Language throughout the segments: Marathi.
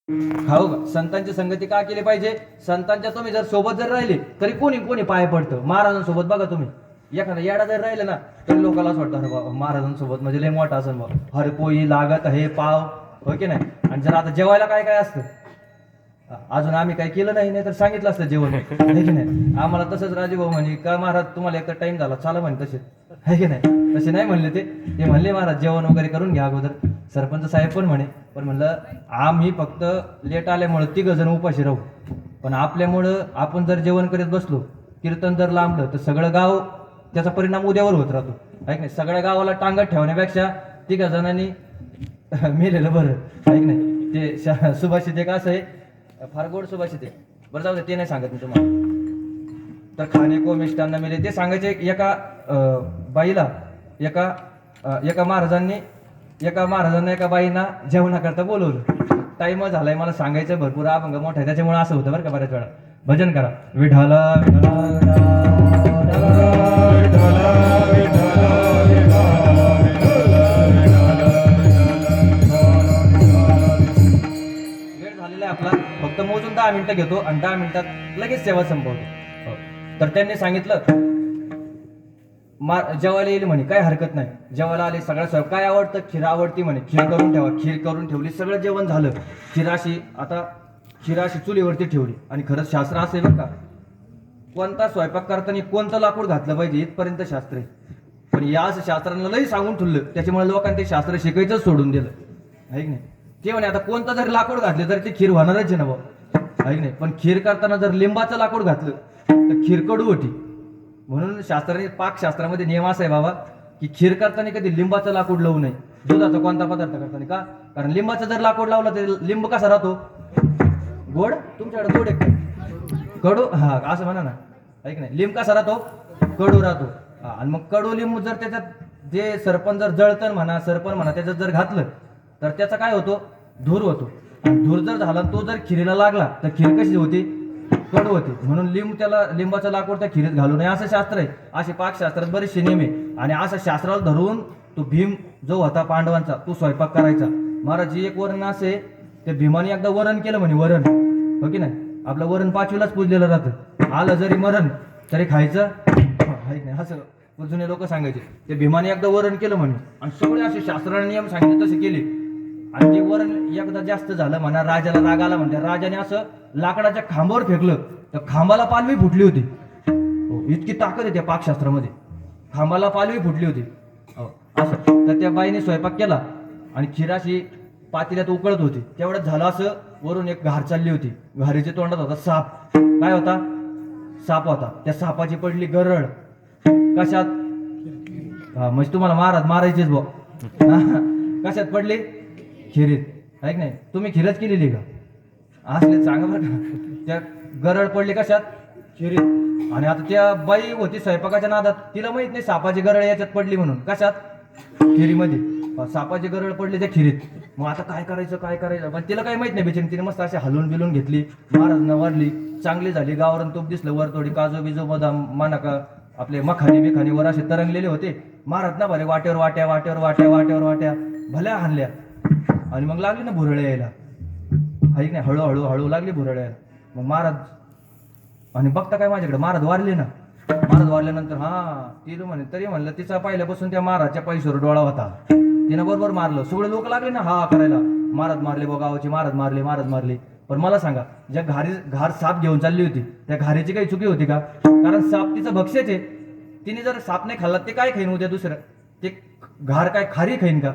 हो का? संतांची संगती का केली पाहिजे? संतांच्या तुम्ही जर सोबत जर राहिले तरी कोणी कोणी पाय पडतं. महाराजांसोबत बघा तुम्ही, एखादा येडा जर राहिला ना तरी लोकांना असं वाटतं अरे बाबा महाराजांसोबत म्हणजे लय मोठा असं बा, हर पोळी लागत हे पाव, हो की नाही? आणि जर आता जेवायला काय काय असतं, अजून आम्ही काही केलं नाही, नाही तर सांगितलं असतं जेवण, आहे की नाही? आम्हाला तसंच राजूभाऊ म्हणे का महाराज तुम्हाला एकदा टाइम झाला चाला म्हणे तसे, आहे की नाही? तसे नाही म्हणले, ते म्हणले महाराज जेवण वगैरे करून घ्या अगोदर. सरपंच साहेब पण म्हणे, पण म्हणलं आम्ही फक्त लेट आल्यामुळं 3 जण उपाशी राहू, पण आपल्यामुळं आपण जर जेवण करीत बसलो, कीर्तन जर लांबलं तर सगळं गाव त्याचा परिणाम उद्यावर होत राहतो, आहे की नाही? सगळ्या गावाला टांगत ठेवण्यापेक्षा 3 जणांनी मेलेलं बरं, आहे की नाही? ते सुभाषित एक असं आहे, फार गोड सुभाषित आहे. बरं जाऊ दे, ते नाही सांगत मी तुम्हाला. तर खाणे को मिष्टांना मिले ते सांगायचे. एका बाईला एका महाराजांना एका बाईंना जेवणाकरता बोलवलं. टाइम झालाय, मला सांगायचं भरपूर अभंग मोठा आहे, त्याच्यामुळे असं होतं बरं का. बऱ्याच वेळा भजन करा, विठाला वेळ झालेला आहे आपला, फक्त मोजून 10 मिनिटं घेतो आणि 10 मिनिटात लगेच सेवा संपवतो. तर त्यांनी सांगितलं जेवायला येईल म्हणे, काय हरकत नाही. जेवायला आले, सगळ्या स्वयंपाक काय आवडतं, खीर आवडती म्हणे, खीर करून ठेवा. खीर करून ठेवली, सगळं जेवण झालं. खीराशी चुलीवरती ठेवली. आणि खरंच शास्त्र असेल बरं का, कोणता स्वयंपाक करताना कोणतं लाकूड घातलं पाहिजे इथपर्यंत शास्त्र आहे. पण या शास्त्रांना लई सांगून ठेवलं, त्याच्यामुळे लोकांनी ते शास्त्र शिकायचंच सोडून दिलं, आहे की नाही? ते म्हणे आता कोणतं जर लाकूड घातलं तर ती खीर होणारच आहे ना भाऊ, आहे की नाही? पण खीर करताना जर लिंबाचं लाकूड घातलं तर खीर कडू होती. म्हणून शास्त्राने, पाकशास्त्रामध्ये नियम असा आहे बाबा, की खीर करताना कधी लिंबाचं लाकूड लावू नये. दुधाचा कोणता पदार्थ करताना, का? कारण लिंबाचं जर लाकूड लावलं तर लिंब कसा राहतो? गोड. तुमच्याकडे गोड आहे कडू? हा, असं म्हणा ना, आहे की नाही? लिंब कसा राहतो? कडू राहतो. आणि मग कडू लिंबू जर त्याच्यात जे सरपण जर जळतण म्हणा, सरपण म्हणा, त्याच्यात जर घातलं तर त्याचा काय होतो? धूर होतो. आणि धूर जर झाला, तो जर खिरीला लागला तर खीर कशी होती? कडू होते. म्हणून लिंबाचं लाकूड त्या खिरीत घालू नये, असं शास्त्र आहे. असे पाकशास्त्रात बरेचसे नियम आहे. आणि अशा शास्त्राला धरून तो भीम जो होता पांडवांचा, तो स्वयंपाक करायचा. महाराज एक वरण असे, ते भीमाने एकदा वरण केलं म्हणे, वरण, हो की नाही? आपलं वरण 5वीलाच पूजलेलं राहतं, आलं जरी मरण तरी खायचं, आहे की नाही? असं जुने लोक सांगायचे. ते भीमाने एकदा वरण केलं म्हणे, आणि सगळे असे शास्त्राने नियम सांगितले तसे केले. आणि ते वरण एकदा जास्त झालं म्हणा, राजाला राग आला म्हणते, राजाने असं लाकडाच्या खांबावर फेकलं, तर खांबाला पालवी फुटली होती. इतकी ताकद आहे त्या पाकशास्त्रामध्ये, खांबाला पालवी फुटली होती. असं तर त्या बाईने स्वयंपाक केला आणि खिराशी पातेल्यात उकळत होती. तेवढ्यात झालं असं, वरून एक घार चालली होती. घारीच्या तोंडात होता साप. काय होता? साप होता. त्या सापाची पडली गरड. कशात? म्हणजे तुम्हाला महाराज मारायचेच बो. कशात पडली? खिरीत, आहे की नाही? तुम्ही खिरच केलेली का? असले सांगा बरं का. त्या गरड पडली कशात? खिरीत. आणि आता त्या बाई होती स्वयंपाकाच्या नादात, तिला माहित नाही सापाची गरड याच्यात पडली म्हणून. कशात? खिरीमध्ये. सापाची गरड पडली त्या खिरीत. मग आता काय करायचं? पण तिला काही माहित नाही बिचारी. तिने मस्त अशी हलवून बिलून घेतली, महाराजांना वाढली, चांगली झाली. गावरण तूप दिसलं, वर थोडी काजू बिजू बदाम मानका आपले मखानी बिखानी वर असे तरंगलेले होते. महाराज ना भले वाट्यावर वाट्या भल्या हाणल्या. आणि मग लागली ना भुरळे यायला, आहे की नाही? हळूहळू लागली भुरळे यायला. मग महाराज, आणि बघता काय माझ्याकडे, महाराज वारले ना. महाराज वारल्यानंतर तिला म्हणे, तरी म्हणलं तिचा पहिल्यापासून त्या महाराजच्या पैशावर डोळा होता, तिनं बरोबर मारलं. सगळे लोक लागले ना करायला, महाराज मारले बघ गावाचे, महाराज मारले. पण मला सांगा, ज्या घार साप घेऊन चालली होती, त्या घारीची काही चुकी होती का? कारण साप तिचं भक्ष्यच आहे. तिने जर साप नाही खाल्ला, ते काय खाईन उद्या दुसरं? ते घार काय खारी खाईन का?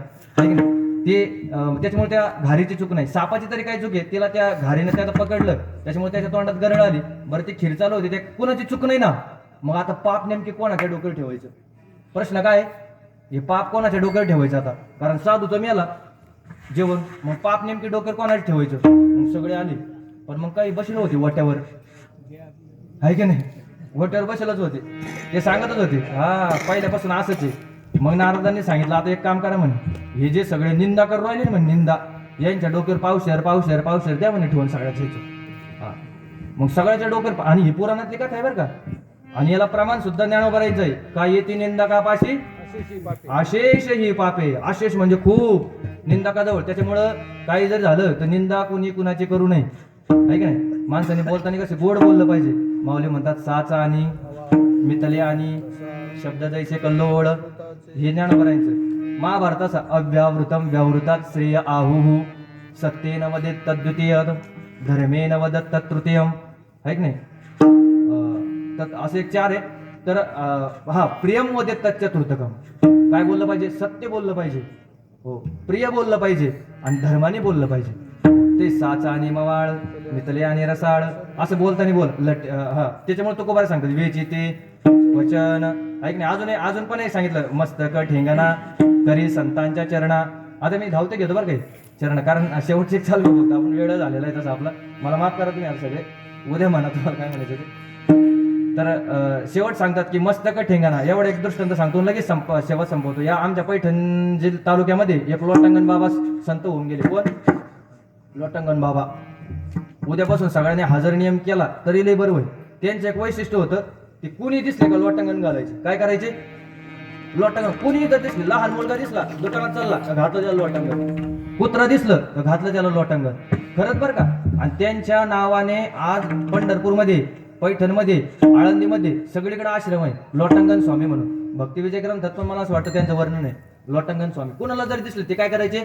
ते त्याच्यामुळे त्या घारीची चूक नाही. सापाची तरी काय चूक आहे? तिला त्या घारीने त्याला पकडलं, त्याच्यामुळे त्याच्या तोंडात गरड आली. बरं, ती खीर चालू होती, ते कुणाची चूक नाही ना. मग आता पाप नेमके कोणाच्या डोक्यावर ठेवायचं? प्रश्न काय? हे पाप कोणाच्या डोक्यावर ठेवायचं आता? कारण साधू तर मेला जेवण, मग पाप नेमके डोक्यावर कोणाला ठेवायचं? मग सगळे आले, पण मग काही बसले होते वट्यावर, आहे की नाही? वट्यावर बसलेच होते. ते सांगतच होते, पहिल्यापासून असंच आहे. मग नारदांनी सांगितलं, आता एक काम करा म्हणे, हे जे सगळे निंदा करू राहिले ना म्हणे, निंदा, यांच्या डोक्यावर पावशेर द्या म्हणे ठेवून सगळ्याच ह्याचं. मग सगळ्याच्या डोक्यावर, आणि ही पुराणातली कथा आहे बरं का. आणि याला प्रमाण सुद्धा ज्ञानोबरायचं आहे. का येते निंदा का पाशी? अशेष ही पापे. अशेष म्हणजे खूप. निंदकाजवळ. त्याच्यामुळं काही जर झालं तर निंदा कुणी कुणाची करू नये, आहे का नाही. माणसाने बोलताना कसे गोड बोललं पाहिजे. माऊली म्हणतात साचा आणि मितले आणि शब्द जैसे कल्लोळ, हे ज्ञानोबरांचं. महाभारताचा अव्यावृतम व्यावृतात श्रेय आहुहू सत्येन वदेत तद्वितीय धर्मेन वदत तत्तृतीयम, आहे की नाही. तर असे एक 4 आहे. तर हा प्रियम वदेत तच्चतुर्थकम, काय बोललं पाहिजे, सत्य बोललं पाहिजे, हो प्रिय बोललं पाहिजे आणि धर्माने बोललं पाहिजे. ते साचा आणि मवाळ मितले आणि रसाळ असं बोलताना बोल हा. त्याच्यामुळे तो कोबार सांगतो वेची ते वचन, ऐक नाही. अजून पण एक सांगितलं मस्तक ठेंगणा करी संतांच्या चरणा. आता मी धावते घेतो बरं काही चरण, कारण शेवटची चालू होतं आपण, वेळ झालेला आहे तसा आपला. मला माफ करा तुम्ही आता सगळे, उद्या म्हणा तुम्हाला काय म्हणायचं ते. तर शेवट सांगतात की मस्तक ठेंगणा. एवढं एक दृष्टांत सांगतो लगेच शेवट संपवतो. या आमच्या पैठण तालुक्यामध्ये एक लोटंगण बाबा संत होऊन गेले. कोण? लोटंगण बाबा. उद्यापासून सगळ्यांनी हजर नियम केला तरी लय बरं होईल. त्यांचं एक वैशिष्ट्य होतं, ते कुणी दिसले का लोटंगण घालायचे. काय करायचे? लोटंगण. कुणी जर दिसले, लहान मुलगा दिसला दुकानात चालला का घातलं त्याला लोटंगण, कुत्र दिसलं तर घातलं त्याला लोटंगण. खरंच बरं का. आणि त्यांच्या नावाने आज पंढरपूरमध्ये, पैठणमध्ये, आळंदीमध्ये सगळीकडे आश्रम आहे लोटंगण स्वामी म्हणून. भक्तिविजय ग्रंथात पण मला असं वाटतं त्यांचं वर्णन आहे लोटंगण स्वामी. कुणाला जर दिसले ते काय करायचे?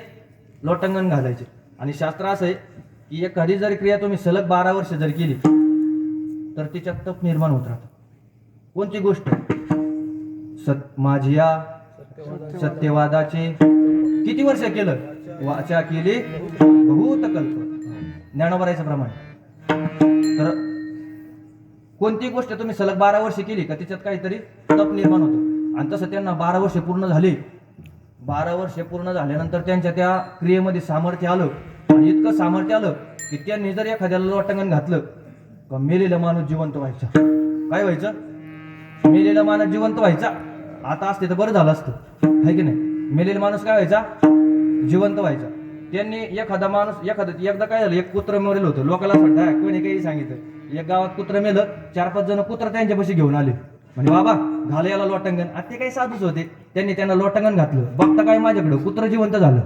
लोटंगण घालायचे. आणि शास्त्र असं आहे की एखादी जर क्रिया तुम्ही सलग 12 वर्ष जर केली तर तिच्यात तप निर्माण होत राहतं. कोणती गोष्ट? माझिया सत्यवादाचे किती वर्ष केलं? वाचा केली बहुत कल्प, ज्ञानोबरायचं प्रमाण. तर कोणती गोष्ट तुम्ही सलग 12 वर्ष केली का तिच्यात काहीतरी तप निर्माण होतं. आणि तसं त्यांना 12 वर्ष पूर्ण झाली. 12 वर्ष पूर्ण झाल्यानंतर त्यांच्या त्या क्रियेमध्ये सामर्थ्य आलं. आणि इतकं सामर्थ्य आलं की त्यांनी जर एखाद्याला लोटंगण घातलं का मेलेला माणूस जिवंत व्हायचा. काय व्हायचं? मेलेला माणूस जिवंत व्हायचा. आता असते तर बरं झालं असतं, आहे की नाही. मेलेला माणूस काय व्हायचा? जिवंत व्हायचा. त्यांनी एकदा काय झालं, एक कुत्र मरेल होतं. लोकांना वाटतं कोणी काही सांगितलं. एक गावात कुत्र मेलं, 4-5 जण कुत्र त्यांच्यापाशी घेऊन आले. म्हणजे बाबा घाल याला लोटंगण. आता ते काही साधूच होते. त्यांना लोटंगण घातलं. बघता काय माझ्याकडं कुत्र जिवंत झालं.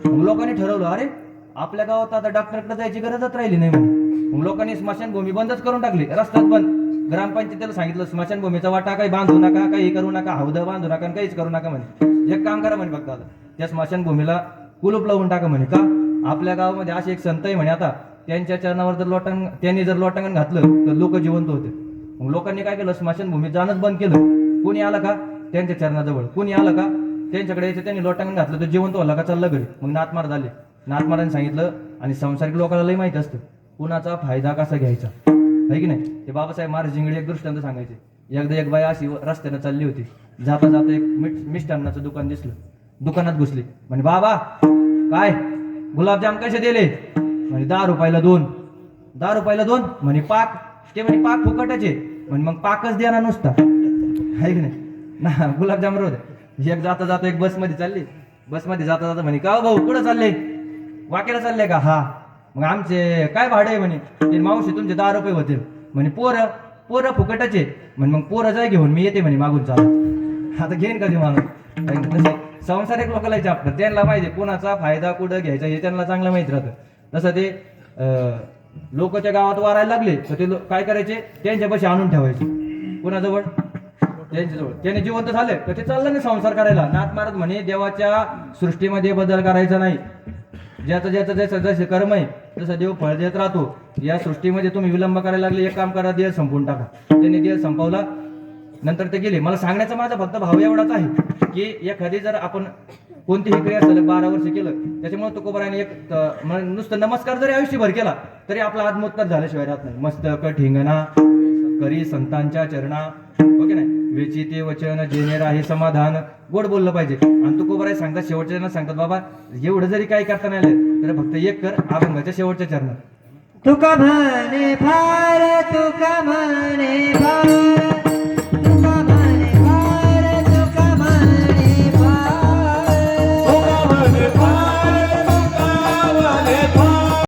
मग लोकांनी ठरवलं अरे आपल्या गावात आता डॉक्टरकडे जायची गरजच राहिली नाही म्हणून. मग लोकांनी स्मशानभूमी बंदच करून टाकली. रस्त्यात बंद. ग्रामपंचायतीला सांगितलं स्मशानभूमीचा वाटा काही बांधू नका, काही करू नका, हौद बांधू नका, काहीच करू नका म्हणे. एक काम करा म्हणे फक्त आता त्या स्मशानभूमीला कुलूप लावून टाका म्हणे. का? आपल्या गावामध्ये असे एक संत आहे म्हणे, आता त्यांच्या चरणावर जर त्यांनी जर लोटंगण घातलं तर लोक जिवंत होते. मग लोकांनी काय केलं? स्मशानभूमीत जाणंच बंद केलं. कोणी आलं का त्यांच्या चरणाजवळ, कोणी आलं का त्यांच्याकडे यायचं, त्यांनी लोटंगण घातलं तर जिवंत व्हायला का चाललं घरी. मग नाथमार झाले. नाथमारांनी सांगितलं. आणि संसारिक लोकांना लई माहिती असतं कुणाचा फायदा कसा घ्यायचा, आहे की नाही. ते बाबासाहेब महाराज जिंगडे एक दृष्टांत सांगायचे. एकदा एक बाई अशी रस्त्यानं चालली होती. जाता जाता एक मिष्टान्नाचं दुकान दिसलं. दुकानात घुसली. म्हणे बाबा काय गुलाबजाम कसे दिले? म्हणे 10 रुपयाला 2. 10 रुपयाला 2. म्हणे पाक? ते म्हणे पाक फुकटाचे. म्हणे मग पाकच द्या ना नुसता, आहे की नाही ना. गुलाबजाम रोज. एक जाता जाता एक बसमध्ये चालली. बसमध्ये जाता जाता म्हणे का भाऊ कुठं चालले? वाकेला चालले का? हा. मग आमचे काय भाडे आहे? म्हणे ते मावशी तुमचे 10 रुपये होतील. म्हणे पोरं फुकटाचे. म्हणे मग पोरं जाय घेऊन मी येते म्हणे मागून चालत. आता घेईन कधी माणूस. संसारिक लोकांना चापतात. त्यांना पाहिजे कोणाचा फायदा कुठं घ्यायचा हे त्यांना चांगलं माहित राहतं. तसं ते लोक त्या गावात वारायला लागले तर ते काय करायचे? त्यांच्यापाशी आणून ठेवायचे. कोणाजवळ? त्यांच्याजवळ. त्याने जिवंत झाले तर ते चाललं नाही संसार करायला. नाथ महाराज म्हणे देवाच्या सृष्टीमध्ये बदल करायचा नाही. ज्याचं जसे कर्म आहे तसं देव फळ देत राहतो. या सृष्टीमध्ये तुम्ही विलंब करायला लागले, एक काम करा, देह संपवून टाका. त्यांनी देह संपवला. नंतर ते गेले. मला सांगण्याचा माझा फक्त भाव एवढाच आहे की एखादी जर आपण कोणतीही क्रिया सलग 12 वर्ष केलं, त्याच्यामुळे तुकोबाराने एक नुसतं नमस्कार जरी आयुष्यभर केला तरी आपला आत्मोत्तर झाल्याशिवाय राहत नाही. मस्तक ठिंगणा करी संतांच्या चरणा, ओके नाही. वेची ते वचन जेणे राही समाधान. गोड बोललं पाहिजे. आणि तुकोबाराय सांगतात शेवटच्या चरणात सांगतात बाबा एवढं जरी काही करता नाही आलं तर फक्त एक कर, अभंगाच्या शेवटच्या चरणात. तुका म्हणे फार